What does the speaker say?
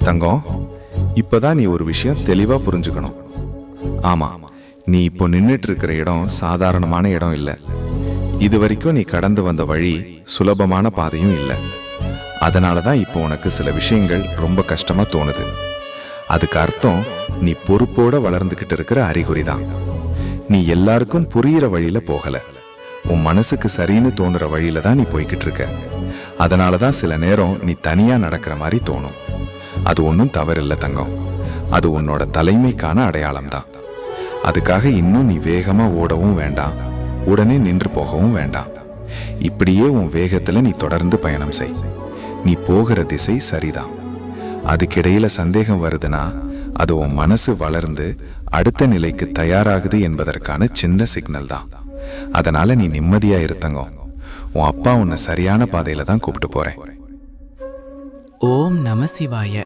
தங்கம், இப்பதான் நீ ஒரு விஷயம் தெளிவா புரிஞ்சுக்கணும். ஆமா, நீ இப்போ நின்னுட்டு இருக்கிற இடம் சாதாரணமான இடம் இல்ல. இது வரைக்கும் நீ கடந்து வந்த வழி சுலபமான பாதையும் இல்ல. அதனாலதான் இப்போ உனக்கு சில விஷயங்கள் ரொம்ப கஷ்டமா தோணுது. அதுக்கு அர்த்தம் நீ பொறுப்போட வளர்ந்துகிட்டு இருக்கிற அறிகுறிதான். நீ எல்லாருக்கும் புரியிற வழியில போகல, உன் மனசுக்கு சரின்னு தோணுற வழியில தான் நீ போய்கிட்டு இருக்க. அதனாலதான் சில நேரம் நீ தனியா நடக்கிற மாதிரி தோணும். அது ஒன்றும் தவறில்லை தங்கம், அது உன்னோட தலைமைக்கான அடையாளம் தான். அதுக்காக இன்னும் நீ வேகமா ஓடவும் வேண்டாம், உடனே நின்று போகவும் வேண்டாம். இப்படியே உன் வேகத்துல நீ தொடர்ந்து பயணம் செய். நீ போகிற திசை சரிதான். அதுக்கிடையில சந்தேகம் வருதுன்னா அது உன் மனசு வளர்ந்து அடுத்த நிலைக்கு தயாராகுது என்பதற்கான சின்ன சிக்னல் தான். அதனால நீ நிம்மதியா இருத்தங்கம். உன் அப்பா உன்னை சரியான பாதையில தான் கூப்பிட்டு போறேன். ஓம் நம சிவாய.